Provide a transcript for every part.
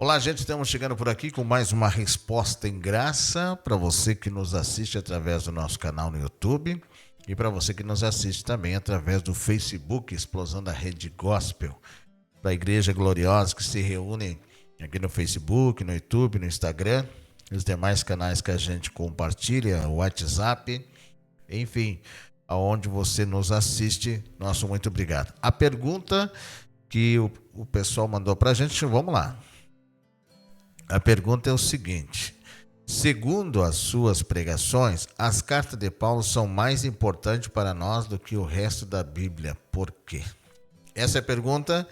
Olá, gente, estamos chegando por aqui com mais uma resposta em graça para você que nos assiste através do nosso canal no YouTube e para você que nos assiste também através do Facebook, Explosão da Rede Gospel, da Igreja Gloriosa, que se reúne aqui no Facebook, no YouTube, no Instagram, e os demais canais que a gente compartilha, o WhatsApp, enfim, aonde você nos assiste, nosso muito obrigado. A pergunta que o pessoal mandou para a gente, vamos lá. A pergunta é o seguinte: segundo as suas pregações, as cartas de Paulo são mais importantes para nós do que o resto da Bíblia. Por quê? Essa é a pergunta.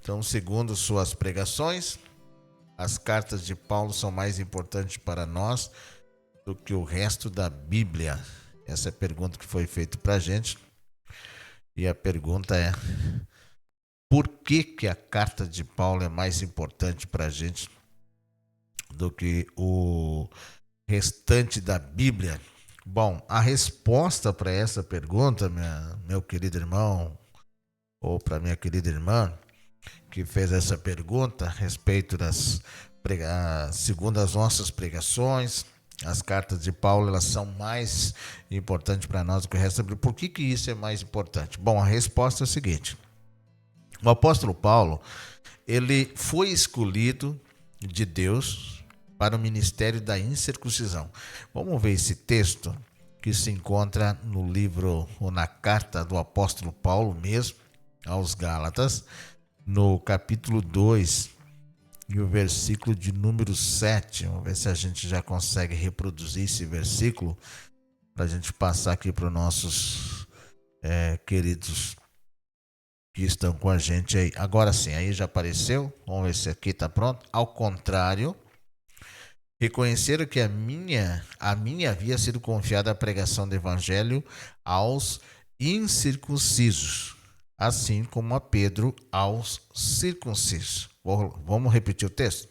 Então, segundo suas pregações, as cartas de Paulo são mais importantes para nós do que o resto da Bíblia. Essa é a pergunta que foi feita para a gente. E a pergunta é: por que a carta de Paulo é mais importante para a gente do que o restante da Bíblia? Bom, a resposta para essa pergunta, meu querido irmão, ou para minha querida irmã, que fez essa pergunta a respeito segundo as nossas pregações, as cartas de Paulo, elas são mais importantes para nós do que o resto da Bíblia. Por que isso é mais importante? Bom, a resposta é a seguinte: o apóstolo Paulo, ele foi escolhido de Deus para o ministério da incircuncisão. Vamos ver esse texto que se encontra no livro, ou na carta do apóstolo Paulo mesmo, aos Gálatas, no capítulo 2, e o versículo de número 7. Vamos ver se a gente já consegue reproduzir esse versículo, para a gente passar aqui para os nossos queridos que estão com a gente aí. Agora sim, aí já apareceu. Vamos ver se aqui está pronto. Ao contrário, reconheceram que a minha havia sido confiada a pregação do evangelho aos incircuncisos, assim como a Pedro aos circuncisos. Vamos repetir o texto?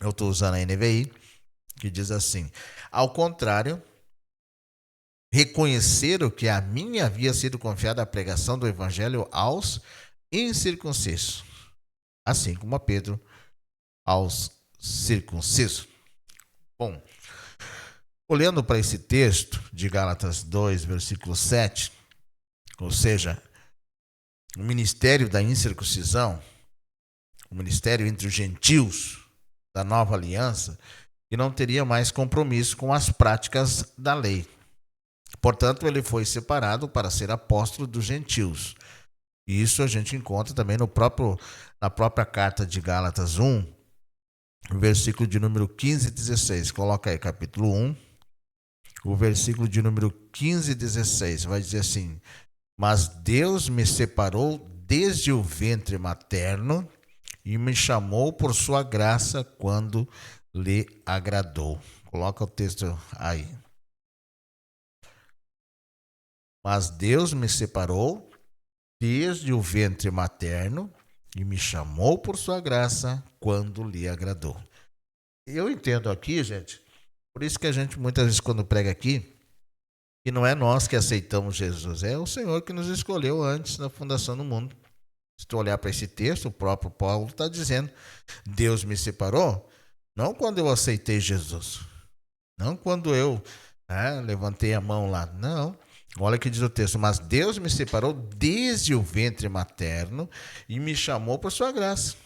Eu estou usando a NVI, que diz assim: ao contrário, reconheceram que a mim havia sido confiada a pregação do evangelho aos incircuncisos, assim como a Pedro aos circuncisos. Bom, olhando para esse texto de Gálatas 2, versículo 7, ou seja, o ministério da incircuncisão, o ministério entre os gentios da nova aliança, que não teria mais compromisso com as práticas da lei. Portanto, ele foi separado para ser apóstolo dos gentios. E isso a gente encontra também na própria carta de Gálatas 1, versículo de número 15 e 16. Coloca aí, capítulo 1, o versículo de número 15 e 16. Vai dizer assim: mas Deus me separou desde o ventre materno e me chamou por sua graça quando lhe agradou. Coloca o texto aí. Mas Deus me separou desde o ventre materno e me chamou por sua graça quando lhe agradou. Eu entendo aqui, gente, por isso que a gente muitas vezes quando prega aqui, que não é nós que aceitamos Jesus, é o Senhor que nos escolheu antes da fundação do mundo. Se tu olhar para esse texto, o próprio Paulo está dizendo: Deus me separou, não quando eu aceitei Jesus, não quando eu levantei a mão lá, não. Olha o que diz o texto: mas Deus me separou desde o ventre materno e me chamou por sua graça.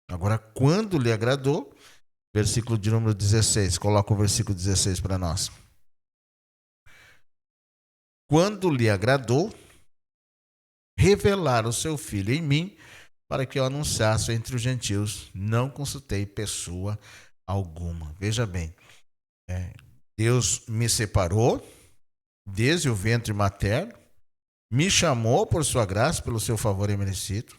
Agora, quando lhe agradou, versículo de número 16, coloca o versículo 16 para nós. Quando lhe agradou, revelar o seu Filho em mim, para que eu anunciasse entre os gentios. Não consultei pessoa alguma. Veja bem, Deus me separou desde o ventre materno, me chamou por sua graça, pelo seu favor imerecido.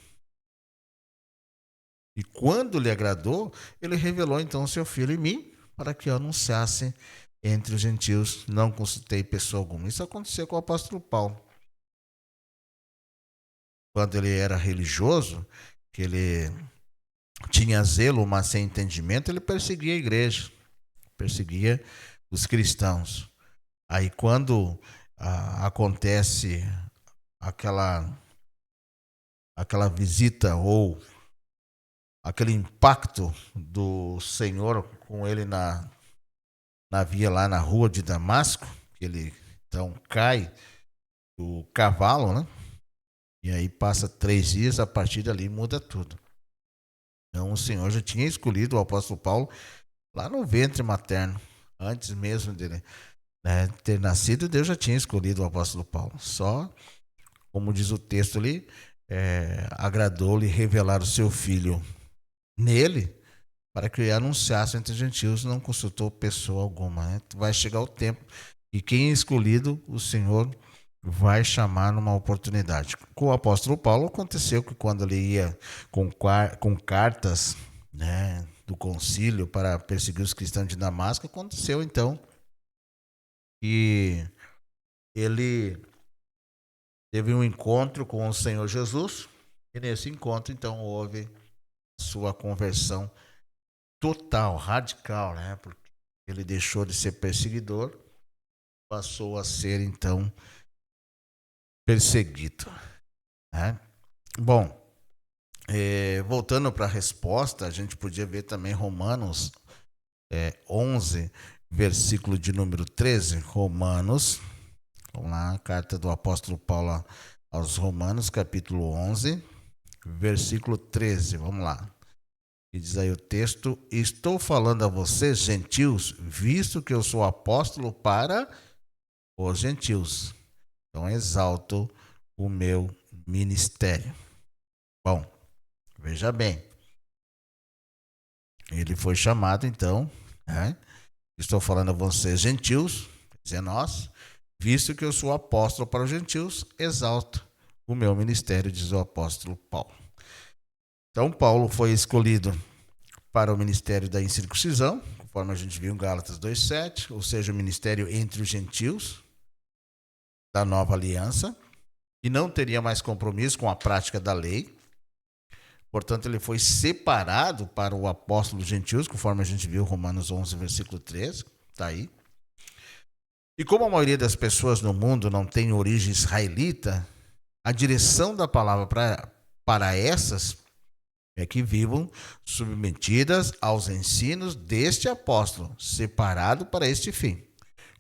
E quando lhe agradou, ele revelou então o seu Filho em mim, para que eu anunciasse entre os gentios. Não consultei pessoa alguma. Isso aconteceu com o apóstolo Paulo. Quando ele era religioso, que ele tinha zelo, mas sem entendimento, ele perseguia a igreja, perseguia os cristãos. Aí quando acontece aquela visita ou aquele impacto do Senhor com ele na via lá na rua de Damasco, que ele então cai do cavalo, né? E aí passa 3 dias, a partir dali muda tudo. Então o Senhor já tinha escolhido o apóstolo Paulo lá no ventre materno, antes mesmo dele, né, ter nascido. Deus já tinha escolhido o apóstolo Paulo. Só, como diz o texto ali, agradou-lhe revelar o seu filho nele, para que anunciasse entre os gentios, não consultou pessoa alguma. Né? Vai chegar o tempo e quem é escolhido, o Senhor vai chamar numa oportunidade. Com o apóstolo Paulo aconteceu que quando ele ia com cartas, né, do concílio para perseguir os cristãos de Damasco, aconteceu então que ele teve um encontro com o Senhor Jesus, e nesse encontro então houve sua conversão total, radical, né? Porque ele deixou de ser perseguidor, passou a ser então perseguido, né? Bom, voltando para a resposta, a gente podia ver também Romanos 11, versículo de número 13. Romanos, vamos lá, carta do apóstolo Paulo aos Romanos, capítulo 11, versículo 13, vamos lá. E diz aí o texto: estou falando a vocês, gentios, visto que eu sou apóstolo para os gentios. Então exalto o meu ministério. Bom, veja bem. Ele foi chamado então, né? Estou falando a vocês, gentios, quer dizer nós, visto que eu sou apóstolo para os gentios, exalto o meu ministério, diz o apóstolo Paulo. Então Paulo foi escolhido para o ministério da incircuncisão, conforme a gente viu em Gálatas 2,7, ou seja, o ministério entre os gentios, da nova aliança, e não teria mais compromisso com a prática da lei. Portanto, ele foi separado para o apóstolo dos gentios, conforme a gente viu Romanos 11, versículo 13, está aí. E como a maioria das pessoas no mundo não tem origem israelita, a direção da palavra para essas é que vivam submetidas aos ensinos deste apóstolo, separado para este fim.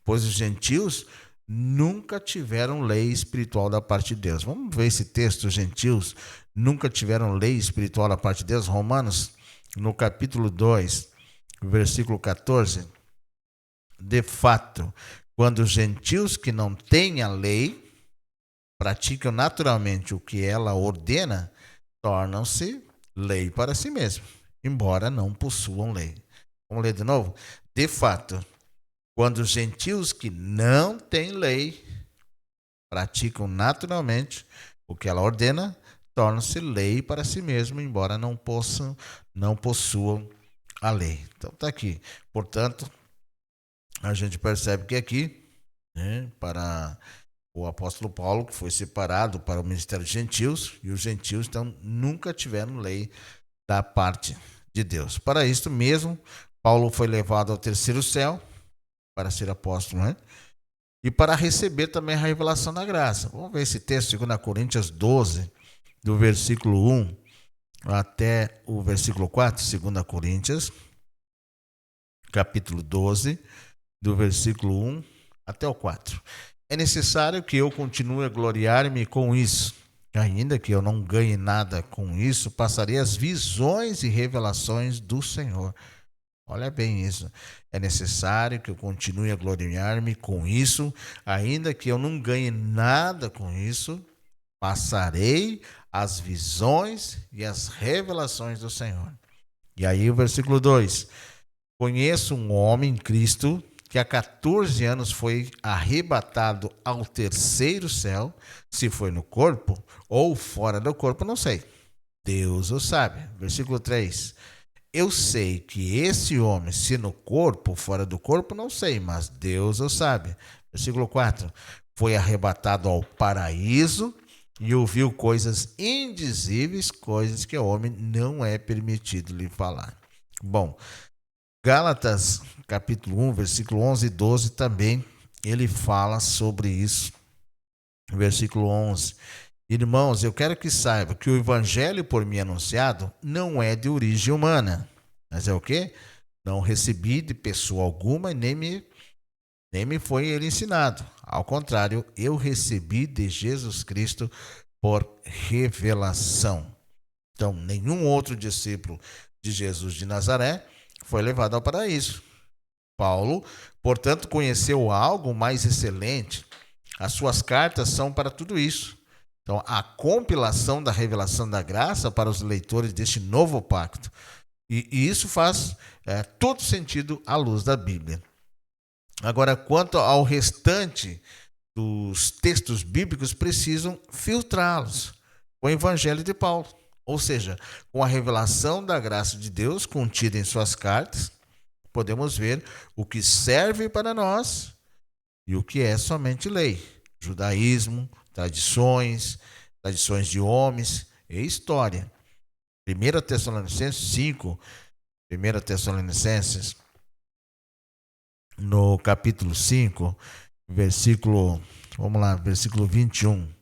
Pois os gentios nunca tiveram lei espiritual da parte de Deus. Vamos ver esse texto, os gentios nunca tiveram lei espiritual da parte de Deus. Romanos, no capítulo 2, versículo 14. De fato, quando os gentios que não têm a lei praticam naturalmente o que ela ordena, tornam-se lei para si mesmos, embora não possuam lei. Vamos ler de novo? De fato, quando os gentios que não têm lei praticam naturalmente o que ela ordena, tornam-se lei para si mesmo, embora não possuam a lei. Então está aqui. Portanto, a gente percebe que aqui, né, para o apóstolo Paulo, que foi separado para o ministério de gentios, e os gentios então nunca tiveram lei da parte de Deus. Para isto mesmo, Paulo foi levado ao terceiro céu para ser apóstolo, né? E para receber também a revelação da graça. Vamos ver esse texto, 2 Coríntios 12, do versículo 1 até o versículo 4, 2 Coríntios, capítulo 12, do versículo 1 até o 4. É necessário que eu continue a gloriar-me com isso. Ainda que eu não ganhe nada com isso, passarei as visões e revelações do Senhor. Olha bem isso. É necessário que eu continue a gloriar-me com isso, ainda que eu não ganhe nada com isso, passarei as visões e as revelações do Senhor. E aí o versículo 2. Conheço um homem em Cristo que há 14 anos foi arrebatado ao terceiro céu, se foi no corpo ou fora do corpo, não sei. Deus o sabe. Versículo 3. Eu sei que esse homem, se no corpo ou fora do corpo, não sei, mas Deus o sabe. Versículo 4. Foi arrebatado ao paraíso e ouviu coisas indizíveis, coisas que ao homem não é permitido lhe falar. Bom, Gálatas, capítulo 1, versículo 11 e 12, também ele fala sobre isso. Versículo 11. Irmãos, eu quero que saiba que o evangelho por mim anunciado não é de origem humana, mas é o quê? Não recebi de pessoa alguma e nem me foi ele ensinado. Ao contrário, eu recebi de Jesus Cristo por revelação. Então, nenhum outro discípulo de Jesus de Nazaré foi levado ao paraíso. Paulo, portanto, conheceu algo mais excelente. As suas cartas são para tudo isso. Então, a compilação da revelação da graça para os leitores deste novo pacto. E isso faz todo sentido à luz da Bíblia. Agora, quanto ao restante dos textos bíblicos, precisam filtrá-los com o Evangelho de Paulo. Ou seja, com a revelação da graça de Deus contida em suas cartas, podemos ver o que serve para nós e o que é somente lei. Judaísmo, tradições de homens e história. 1 Tessalonicenses 5, 1 Tessalonicenses, no capítulo 5, versículo 21.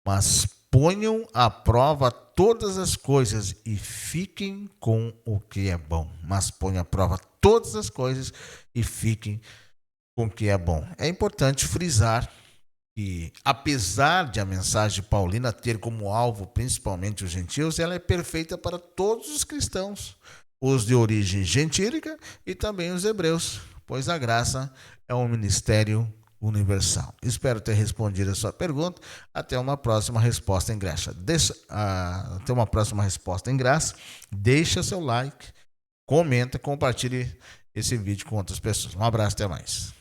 Mas ponham à prova todas as coisas e fiquem com o que é bom. Mas ponham à prova todas as coisas e fiquem com o que é bom. É importante frisar que, apesar de a mensagem paulina ter como alvo principalmente os gentios, ela é perfeita para todos os cristãos, os de origem gentílica e também os hebreus, pois a graça é um ministério universal. Espero ter respondido a sua pergunta. Até uma próxima resposta em graça. Deixa seu like, comenta, compartilhe esse vídeo com outras pessoas. Um abraço, até mais.